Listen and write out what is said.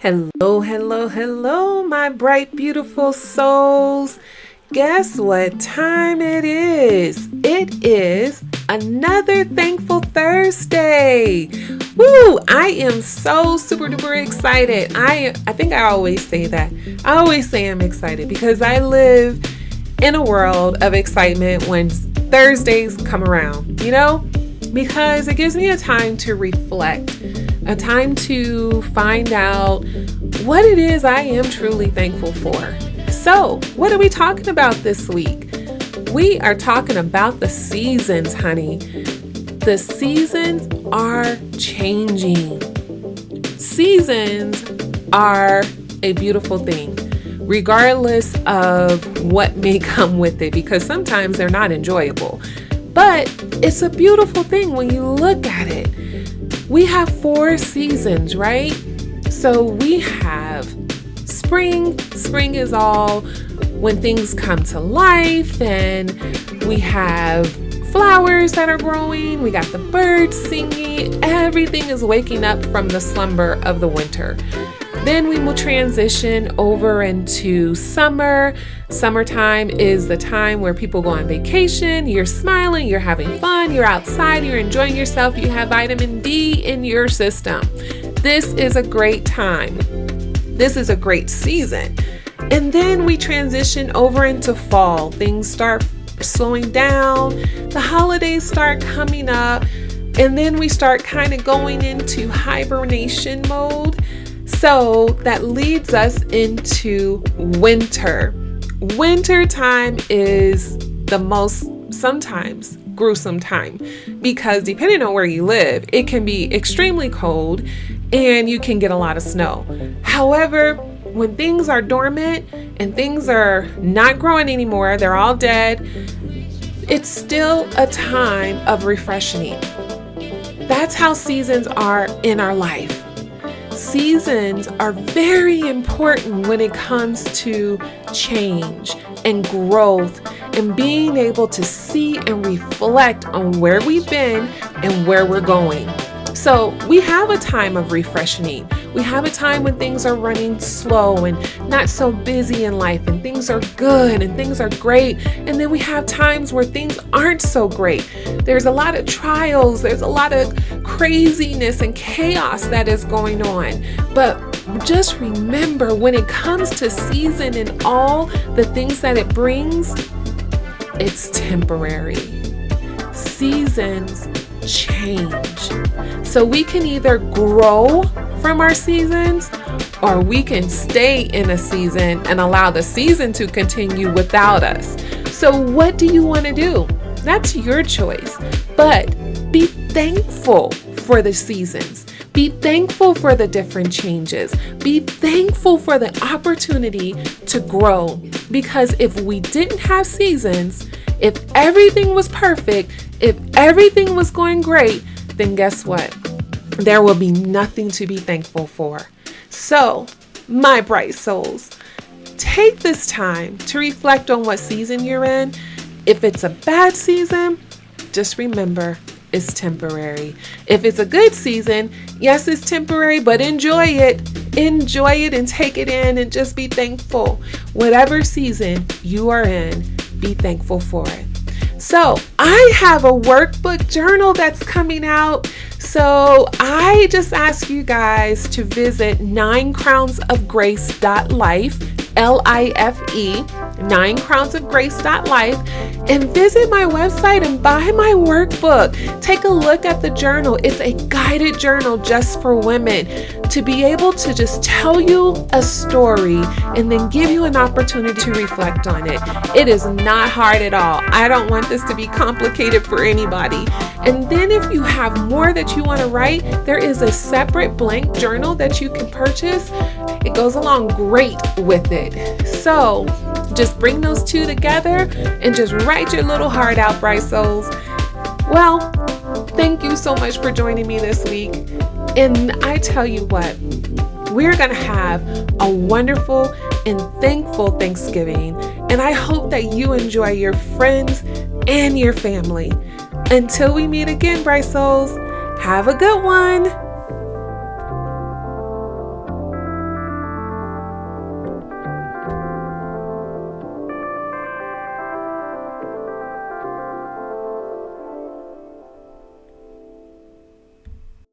Hello, hello, hello, my bright, beautiful souls. Guess what time it is? It is another Thankful Thursday. Woo! I am so super duper excited. I think I always say that. I always say I'm excited because I live in a world of excitement when Thursdays come around, because it gives me a time to reflect, a time to find out what it is I am truly thankful for. So, what are we talking about this week? We are talking about the seasons, honey. The seasons are changing. Seasons are a beautiful thing, regardless of what may come with it, because sometimes they're not enjoyable. But it's a beautiful thing when you look at it. We have 4 seasons, right? So we have spring. Spring is all when things come to life, and we have flowers that are growing. We got the birds singing. Everything is waking up from the slumber of the winter. Then we will transition over into summer. Summertime is the time where people go on vacation. You're smiling, you're having fun, you're outside, you're enjoying yourself. You have vitamin D in your system. This is a great time. This is a great season. And then we transition over into fall. Things start slowing down. The holidays start coming up. And then we start kind of going into hibernation mode. So that leads us into winter. Winter time is the most sometimes gruesome time because depending on where you live, it can be extremely cold and you can get a lot of snow. However, when things are dormant and things are not growing anymore, they're all dead, it's still a time of refreshing. That's how seasons are in our life. Seasons are very important when it comes to change and growth and being able to see and reflect on where we've been and where we're going. So we have a time of refreshing. We have a time when things are running slow and not so busy in life and things are good and things are great. And then we have times where things aren't so great. There's a lot of trials. There's a lot of craziness and chaos that is going on. But just remember, when it comes to season and all the things that it brings, it's temporary. Seasons change. So we can either grow from our seasons or we can stay in a season and allow the season to continue without us. So what do you want to do? That's your choice. But be thankful for the seasons. Be thankful for the different changes. Be thankful for the opportunity to grow. Because if we didn't have seasons, if everything was perfect, if everything was going great, then guess what? There will be nothing to be thankful for. So, my bright souls, take this time to reflect on what season you're in. If it's a bad season, just remember it's temporary. If it's a good season, yes, it's temporary, but enjoy it. Enjoy it and take it in and just be thankful. Whatever season you are in, be thankful for it. So I have a workbook journal that's coming out. So I just ask you guys to visit 9crownsofgrace.life, L-I-F-E, 9crownsofgrace.life, and visit my website and buy my workbook. Take a look at the journal. It's a guided journal just for women to be able to just tell you a story and then give you an opportunity to reflect on it. It is not hard at all. I don't want this to be complicated for anybody. And then if you have more that you want to write, there is a separate blank journal that you can purchase. It goes along great with it. So just bring those two together and just write your little heart out, bright souls. Well, thank you so much for joining me this week. And I tell you what, we're going to have a wonderful and thankful Thanksgiving. And I hope that you enjoy your friends and your family. Until we meet again, bright souls, have a good one.